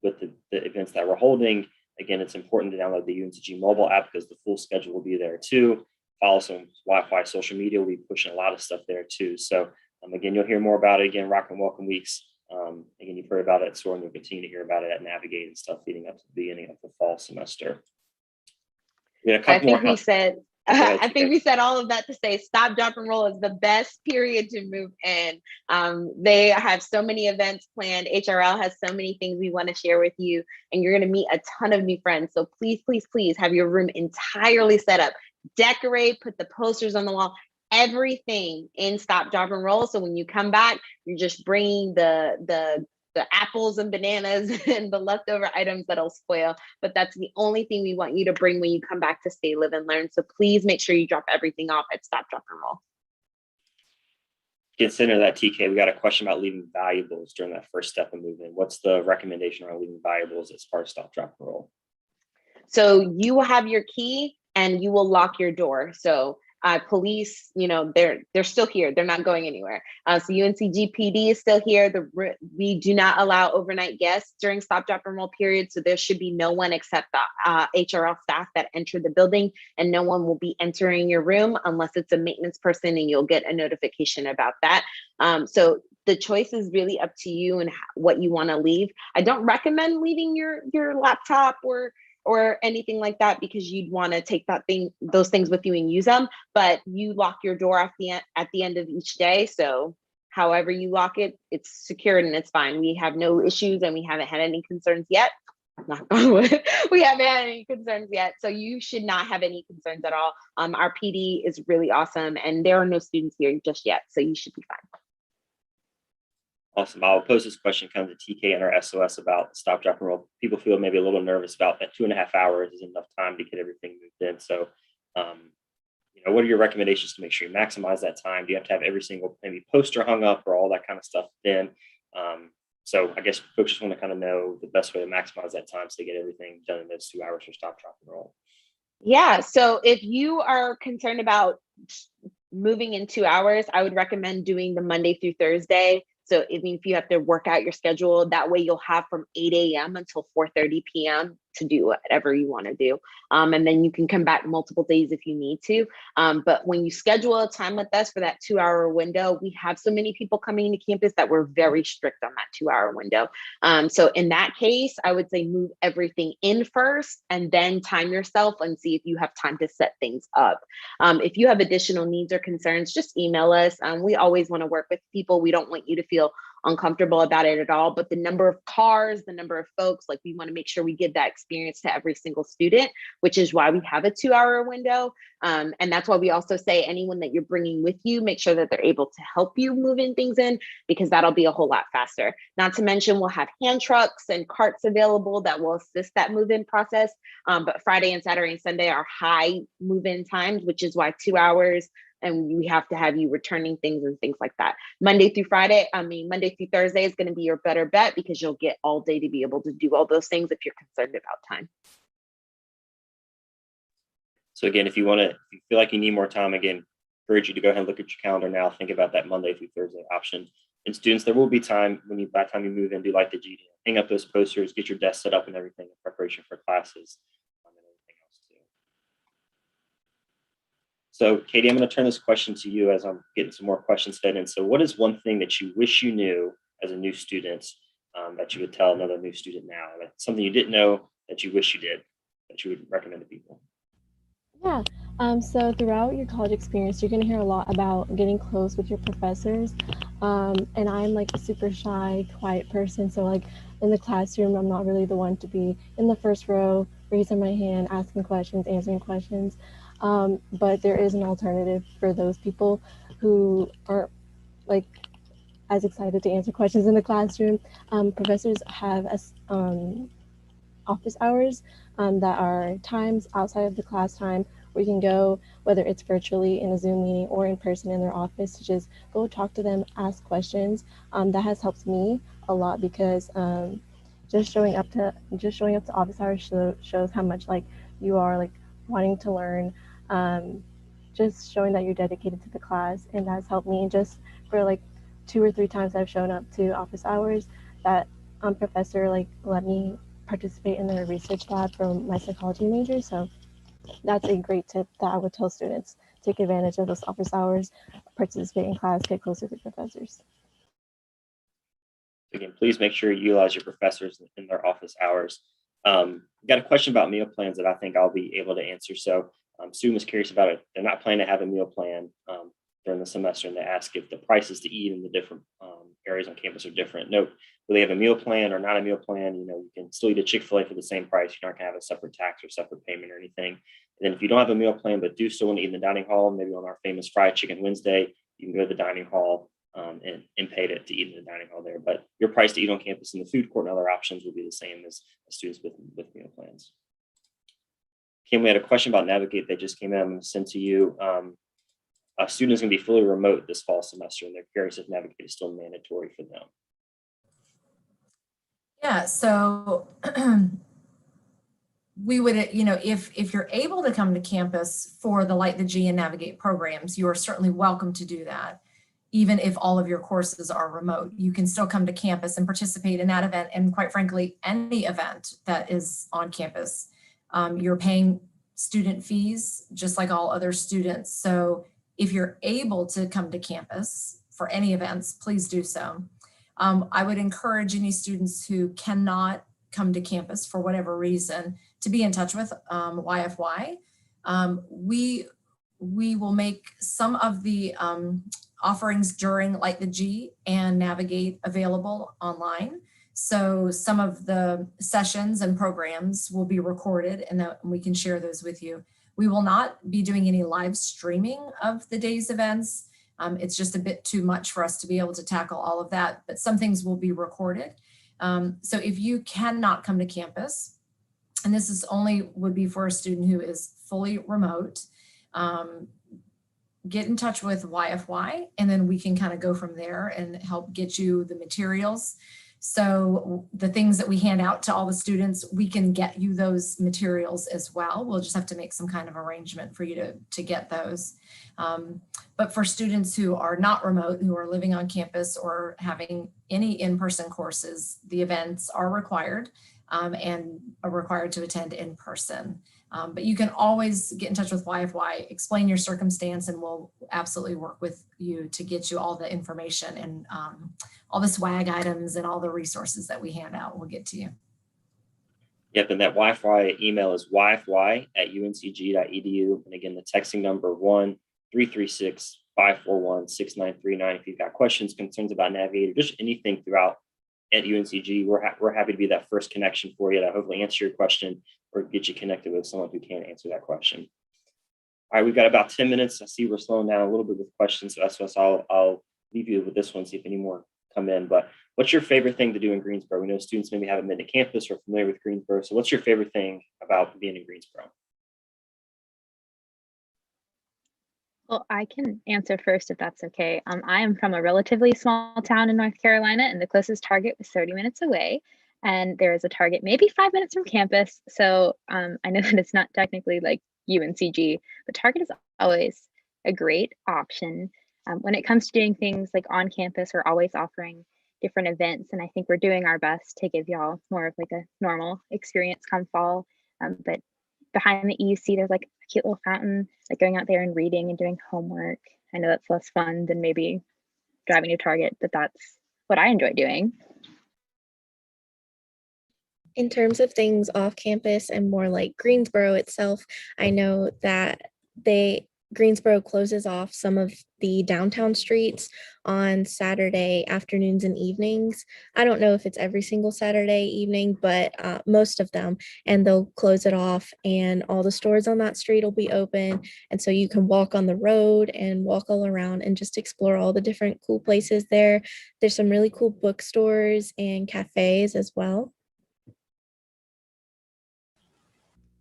with the events that we're holding. Again, it's important to download the UNCG mobile app because the full schedule will be there too. Follow some Wi-Fi social media. We'll be pushing a lot of stuff there too. So again, you'll hear more about it again, Rock and Welcome Weeks. Again, you've heard about it at SOAR, and you'll continue to hear about it at Navigate and stuff leading up to the beginning of the fall semester. I think we said all of that to say Stop, Drop, and Roll is the best period to move in. They have so many events planned. HRL has so many things we want to share with you, and you're going to meet a ton of new friends. So please, please, please have your room entirely set up. Decorate, put the posters on the wall, everything in Stop, Drop, and Roll. So when you come back, you're just bringing the apples and bananas and the leftover items that'll spoil. But that's the only thing we want you to bring when you come back to Stay, Live, and Learn. So please make sure you drop everything off at Stop, Drop, and Roll. Consider that, TK. We got a question about leaving valuables during that first step of moving. What's the recommendation around leaving valuables as part of Stop, Drop, and Roll? So you will have your key and you will lock your door. So police, they're still here. They're not going anywhere. So UNCG PD is still here. We do not allow overnight guests during Stop, Drop, and Roll period. So there should be no one except the HRL staff that enter the building, and no one will be entering your room unless it's a maintenance person, and you'll get a notification about that. So the choice is really up to you and what you want to leave. I don't recommend leaving your laptop or anything like that, because you'd want to take those things with you and use them, but you lock your door at the end of each day. So however you lock it, it's secured and it's fine. We have no issues and we haven't had any concerns yet. We haven't had any concerns yet. So you should not have any concerns at all. Our PD is really awesome and there are no students here just yet. So you should be fine. Awesome. I'll pose this question kind of to TK and our SOS about Stop, Drop, and Roll. People feel maybe a little nervous about that 2.5 hours is enough time to get everything moved in. So, what are your recommendations to make sure you maximize that time? Do you have to have every single maybe poster hung up or all that kind of stuff then? So I guess folks just want to kind of know the best way to maximize that time so they get everything done in those 2 hours for Stop, Drop, and Roll. Yeah. So if you are concerned about moving in 2 hours, I would recommend doing the Monday through Thursday. So if you have to work out your schedule, that way you'll have from 8 a.m. until 4:30 p.m. to do whatever you want to do. And then you can come back multiple days if you need to. But when you schedule a time with us for that 2-hour window, we have so many people coming to campus that we're very strict on that 2-hour window. So in that case, I would say move everything in first and then time yourself and see if you have time to set things up. If you have additional needs or concerns, just email us. We always want to work with people. We don't want you to feel uncomfortable about it at all. But the number of cars, the number of folks, like we want to make sure we give that experience to every single student, which is why we have a 2-hour window. And that's why we also say anyone that you're bringing with you, make sure that they're able to help you move in things in, because that'll be a whole lot faster. Not to mention we'll have hand trucks and carts available that will assist that move-in process. But Friday and Saturday and Sunday are high move-in times, which is why 2 hours, and we have to have you returning things and things like that. Monday through Thursday is going to be your better bet, because you'll get all day to be able to do all those things if you're concerned about time. So again, if you feel like you need more time, again, encourage you to go ahead and look at your calendar now. Think about that Monday through Thursday option. And students, there will be time by the time you move in, do like the G, hang up those posters, get your desk set up and everything in preparation for classes and everything else too. So Katie, I'm going to turn this question to you as I'm getting some more questions fed in. So what is one thing that you wish you knew as a new student that you would tell another new student now? Something you didn't know that you wish you did, that you would recommend to people? Yeah. So throughout your college experience, you're going to hear a lot about getting close with your professors. And I'm like a super shy, quiet person. So like in the classroom, I'm not really the one to be in the first row, raising my hand, asking questions, answering questions. But there is an alternative for those people who aren't like as excited to answer questions in the classroom. Professors have office hours that are times outside of the class time where you can go, whether it's virtually in a Zoom meeting or in person in their office, to just go talk to them, ask questions. That has helped me a lot, because just showing up to office hours shows how much like you are like wanting to learn, just showing that you're dedicated to the class. And that's helped me just for like 2 or 3 times I've shown up to office hours, that professor like let me participate in their research lab from my psychology major. So that's a great tip that I would tell students. Take advantage of those office hours, participate in class, get closer to professors. Again, please make sure you utilize your professors in their office hours. Got a question about meal plans that I think I'll be able to answer. So Sue was curious about it. They're not planning to have a meal plan during the semester, and they ask if the prices to eat in the different areas on campus are different. Note, whether they have a meal plan or not a meal plan, you can still eat a Chick-fil-A for the same price. You're not gonna have a separate tax or separate payment or anything. And then if you don't have a meal plan, but do still want to eat in the dining hall, maybe on our famous fried chicken Wednesday, you can go to the dining hall and pay to eat in the dining hall there. But your price to eat on campus in the food court and other options will be the same as students with meal plans. Kim, we had a question about Navigate that just came in. I'm going to send to you. A student is going to be fully remote this fall semester, and they're curious if Navigate is still mandatory for them. Yeah, so we would, if you're able to come to campus for the Light the G and Navigate programs, you are certainly welcome to do that. Even if all of your courses are remote, you can still come to campus and participate in that event. And quite frankly, any event that is on campus, you're paying student fees just like all other students. So if you're able to come to campus for any events, please do so. I would encourage any students who cannot come to campus for whatever reason to be in touch with YFY. We will make some of the offerings during Light the G and Navigate available online. So some of the sessions and programs will be recorded, and we can share those with you. We will not be doing any live streaming of the day's events. It's just a bit too much for us to be able to tackle all of that, but some things will be recorded. So if you cannot come to campus, and this is would be for a student who is fully remote, get in touch with YFY, and then we can kind of go from there and help get you the materials. So the things that we hand out to all the students, we can get you those materials as well. We'll just have to make some kind of arrangement for you to get those. But for students who are not remote, who are living on campus or having any in-person courses, the events are required and are required to attend in person. But you can always get in touch with YFY, explain your circumstance, and we'll absolutely work with you to get you all the information and all the swag items and all the resources that we hand out. We'll get to you. Yep, and that YFY email is yfy@uncg.edu. And again, the texting number 1-336-5 541-6939. If you've got questions, concerns about Navigator, just anything throughout at UNCG, we're happy to be that first connection for you to hopefully answer your question or get you connected with someone who can answer that question. All right, we've got about 10 minutes. I see we're slowing down a little bit with questions, so I'll leave you with this one, see if any more come in. But what's your favorite thing to do in Greensboro? We know students maybe haven't been to campus or familiar with Greensboro. So what's your favorite thing about being in Greensboro? Well, I can answer first if that's okay. I am from a relatively small town in North Carolina, and the closest Target was 30 minutes away. And there is a Target maybe 5 minutes from campus. So I know that it's not technically like UNCG, but Target is always a great option. When it comes to doing things like on campus, we're always offering different events, and I think we're doing our best to give y'all more of like a normal experience come fall. But behind the EUC, there's like a cute little fountain, like going out there and reading and doing homework. I know that's less fun than maybe driving to Target, but that's what I enjoy doing. In terms of things off campus and more like Greensboro itself, I know that Greensboro closes off some of the downtown streets on Saturday afternoons and evenings. I don't know if it's every single Saturday evening, but most of them, and they'll close it off and all the stores on that street will be open. And so you can walk on the road and walk all around and just explore all the different cool places there. There's some really cool bookstores and cafes as well.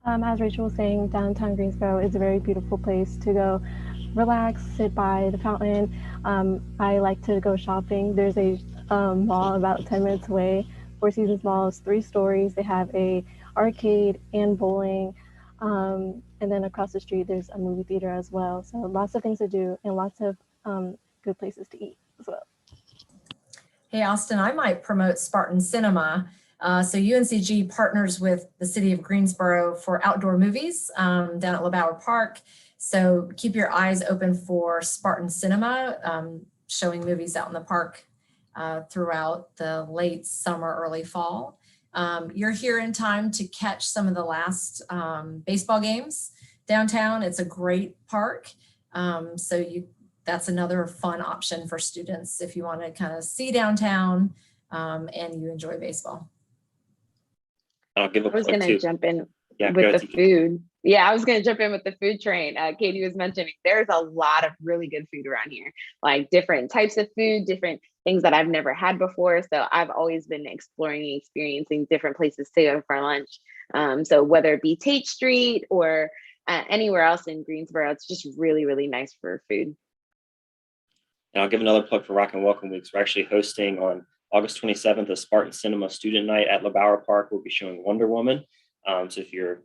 As Rachel was saying, downtown Greensboro is a very beautiful place to go relax, sit by the fountain. I like to go shopping. There's a mall about 10 minutes away. Four Seasons Mall is 3 stories. They have a arcade and bowling. And then across the street, there's a movie theater as well. So lots of things to do and lots of good places to eat as well. Hey, Austin, I might promote Spartan Cinema. So UNCG partners with the city of Greensboro for outdoor movies down at LeBauer Park. So keep your eyes open for Spartan Cinema, showing movies out in the park throughout the late summer, early fall. You're here in time to catch some of the last baseball games downtown. It's a great park. That's another fun option for students if you want to kind of see downtown and you enjoy baseball. I'll give a I was going to jump in with the food. Yeah, I was going to jump in with the food train. Katie was mentioning there's a lot of really good food around here, like different types of food, different things that I've never had before. So I've always been exploring and experiencing different places to go for lunch. So whether it be Tate Street or anywhere else in Greensboro, it's just really, really nice for food. And I'll give another plug for Rock and Welcome Weeks. We're actually hosting on August 27th, a Spartan Cinema Student Night at LeBauer Park. We'll be showing Wonder Woman. So if you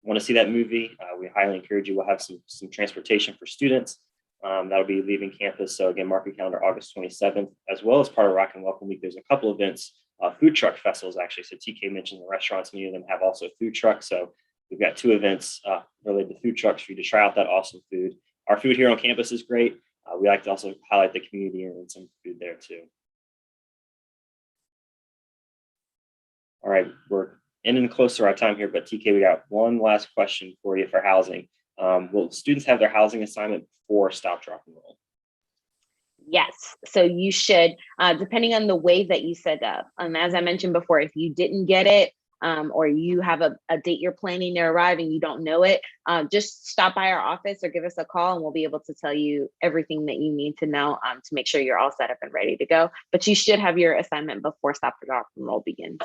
want to see that movie, we highly encourage you. We'll have some transportation for students. That'll be leaving campus. So again, mark your calendar, August 27th, as well as part of Rock and Welcome Week. There's a couple events, food truck festivals actually. So TK mentioned the restaurants, many of them have also food trucks. So we've got 2 events related to food trucks for you to try out that awesome food. Our food here on campus is great. We like to also highlight the community and some food there too. All right, we're ending close to our time here, but TK, we got one last question for you for housing. Will students have their housing assignment before stop, drop, and roll? Yes, so you should, depending on the way that you set up. As I mentioned before, if you didn't get it, or you have a date you're planning to arrive and you don't know it, just stop by our office or give us a call and we'll be able to tell you everything that you need to know to make sure you're all set up and ready to go. But you should have your assignment before stop, drop, and roll begins.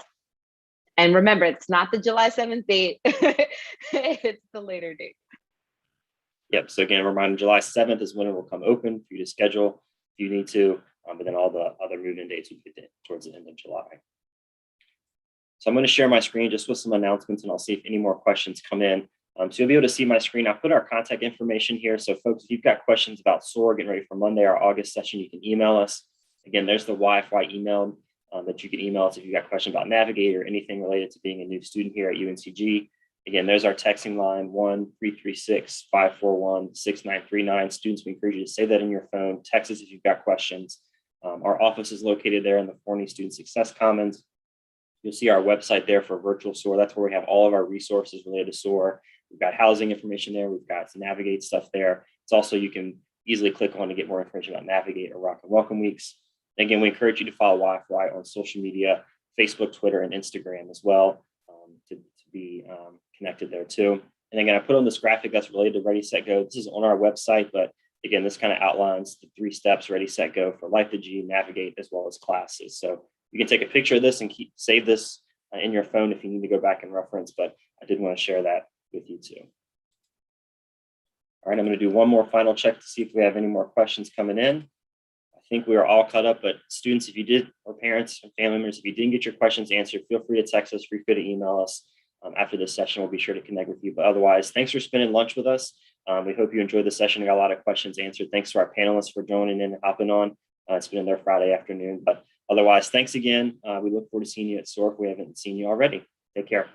And remember, it's not the July 7th date, it's the later date. Yep, so again, reminder, July 7th is when it will come open for you to schedule if you need to, but then all the other move-in dates will be towards the end of July. So I'm going to share my screen just with some announcements and I'll see if any more questions come in. So you'll be able to see my screen. I'll put our contact information here. So folks, if you've got questions about SOAR, getting ready for Monday, our August session, you can email us. Again, there's the Wi-Fi email that you can email us if you've got questions about Navigator or anything related to being a new student here at UNCG. Again, there's our texting line, 1-336-541-6939. Students, we encourage you to save that in your phone. Text us if you've got questions. Our office is located there in the Forney Student Success Commons. You'll see our website there for virtual SOAR. That's where we have all of our resources related to SOAR. We've got housing information there. We've got some Navigate stuff there. It's also, you can easily click on to get more information about Navigate or Rock and Welcome Weeks. And again, we encourage you to follow Wi-Fi on social media, Facebook, Twitter, and Instagram as well, to be connected there too. And again, I put on this graphic that's related to Ready, Set, Go. This is on our website, but again, this kind of outlines the 3 steps: Ready, Set, Go for Life to G, Navigate, as well as classes. So you can take a picture of this and save this in your phone if you need to go back and reference, but I did want to share that with you too. All right, I'm going to do one more final check to see if we have any more questions coming in. I think we are all caught up, but students, if you did, or parents and family members, if you didn't get your questions answered, feel free to text us, feel free to email us. After this session, we'll be sure to connect with you. But otherwise, thanks for spending lunch with us. We hope you enjoyed the session. We got a lot of questions answered. Thanks to our panelists for joining in and hopping on. It's been their Friday afternoon. But otherwise, thanks again. We look forward to seeing you at SOAR if we haven't seen you already. Take care.